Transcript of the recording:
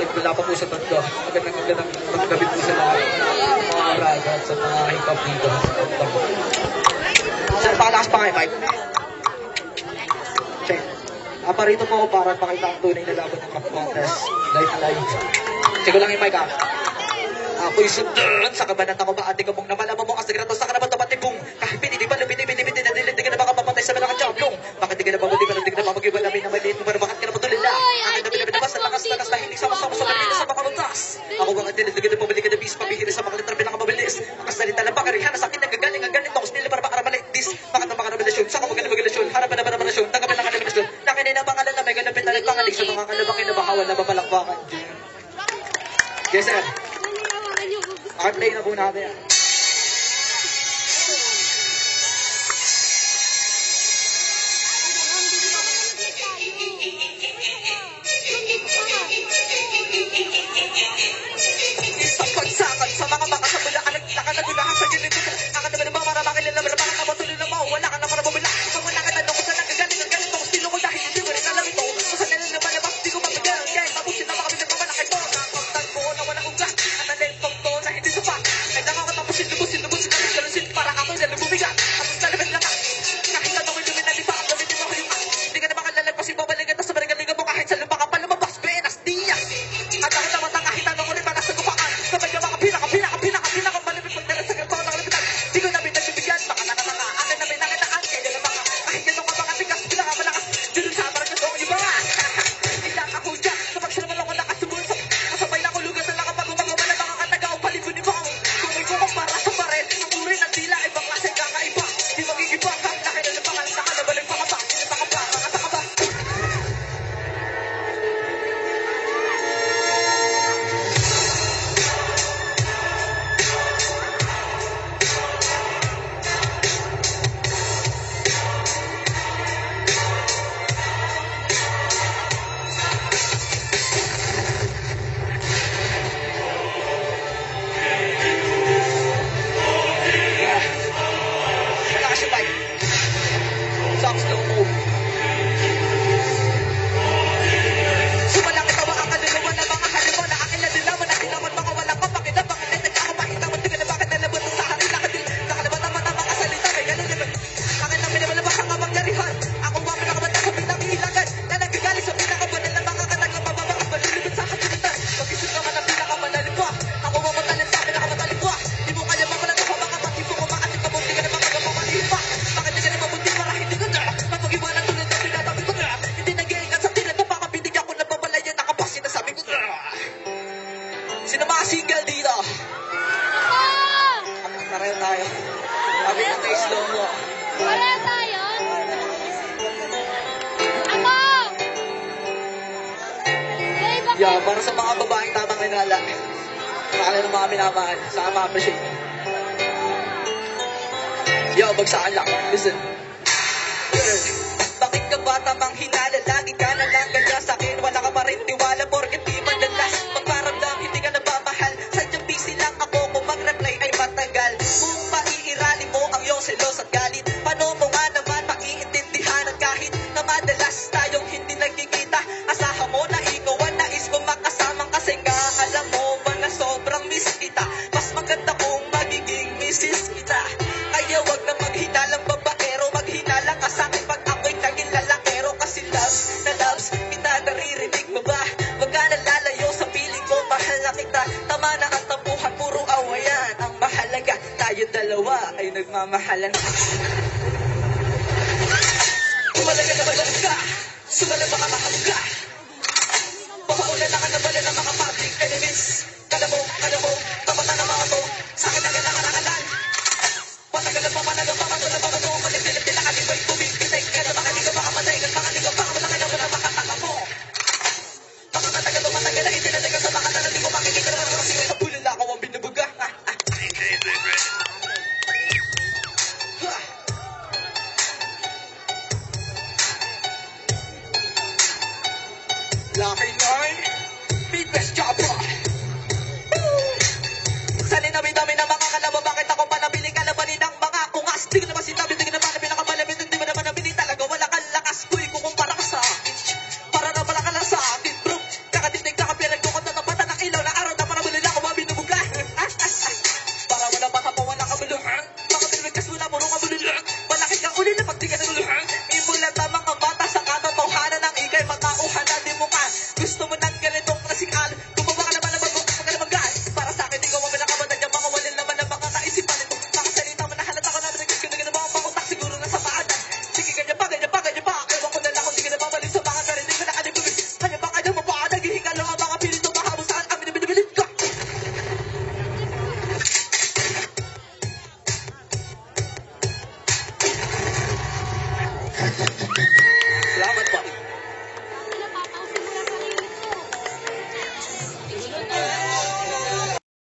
live. Wala pa po sa tatlo. Magandang gabi po sa lahat. Mga raga at sa mga hip-hop dito. Sir, pakalakas pa kayo, Mike. Check. Parito po ako para pakita ang tunay na laban ng rap contest. Live na live. Sige lang yung mic ha. Ako'y sundan sa kabanat ako ba ating kabong naman mo ang sagrato sa kanabat na patibong kahit pinilipan na pinipinipin na dilid di ka na baka mapatay sa mga champion bakit di ka na pamuti ka na di ka na mamag-iba namin na maliit mo para bakit ka na patulila akin na pinabinabas at lakas na hindi sama-sama sa kanina sa mga runtas ako bang ang dilid di ka na pumili ka na bis pabihiri sa mga litra pinakamabilis ang salita lang bakarihan sa akin nagagaling ang ganito kusnila para makaramalay dis bakit na makarabalasyon sa kapag nabagalasyon harapan na parabalasyon tanggapin na kanabalasyon nakin ay napangalan na may ganapin na nagpangalig sa mga kalabakin na bakawal na papalakbakan. Yes sir. Play na po natin. Sakot-sakot sa mga baka sa bula anak nakanagunahan sa gilid ito. Ang naman ba para makilala mo baka napatuloy na mo wala ka na para bumila. Pag wala ka na doon sa nagagaling ang galing mo stilo ko dahil hindi mo rin alam ito. Kung sa nalang naman labas di ko mabigyan. Kaya tapusin na makabili pa malaki po. Nakakaptan ko na walang ugas. Ang nalentong to na hindi supa. Kailangan ko tapusin lubusin para ako'y nalububigan. At ang talagang lakas. Kahit anong ilumin pa ang gamitin mo yung hindi ka na makalalagpasin babaligan na sa baligan mo kahit sa lupa ka pa lumabas. Benas, diya. At ang naman kahit anong ulit para sa gupakan. Kapag yung mga pinaka malipit magdala sa ganito ng lipitan. Di ko na binagbibigyan. Baka nakataka. Akin na binakitaan. Kaya na baka. Kahit ganun ka baka tigas. Pinakamalakas. Dito sa parang ganito ang iba nga. Ilang ako dyan. Kapag sila mo lang ako nakasubul. Kasabay na kulugan na nakapag-upang wala baka kataga o palibon ni Bang. Kung may bukang para sa pared. Ang uri ng tila ibang klase kakaiba. Di magigibang. Laki na nabangal sa kanabaling pakapa. Pakapa. Sino mga single dito? Pareho tayo. Sabi na tayo slow mo. Pareho tayo? Ako! Yeah, para sa mga babaeng tamang minala. Para ng mga minamahal. Saka ma-appreciate. Yo, bagsakan lang. Listen. Bakit ka ba tamang hinala? Lagi ka na lang ganyan sa akin. Wala ka pa rin tiwala porket di madalas. Magparamdam, hindi ka nabamahal. Sadyang busy lang ako kung mag-reply ay matagal. Kung maiirali mo ang iyong selos at galit, paano mo nga naman maiintindihan at kahit na madalas tayong hindi nagkikita, asahan mo na ikaw ang nais kong makasamang kasi nga alam mo ba na sobrang miss kita. Mas maganda kung magiging misis kita. Kaya wag na maghinalang babaero, maghinalang ka sa akin pag ako'y naging lalakero. Kasi loves na loves kita, naririnig mo ba? Wag ka nalalayo sa piling ko, mahal na kita. Tama na ang tampuhan, puro awayan. Ang mahalaga, tayo dalawa ay nagmamahalan. Sumalaga na balag ka, sumala baka makamga. Papauna na ka na bala ng mga public enemies. Kala mo, tapatan ng mga to, sa akin na ganang-arangalan. Patagal na pamanalo, pamatula, malit-lilit nila kami ba'y tumigitay. Kaya na makaliga, makamatay, makaliga, malaki na wala makataka mo. Baka matagal na hindi na tagal sa makatala, di mo makikita na kasi may napulala ako ang binubuga. Laki nine, Midwest Jabba. Salamat.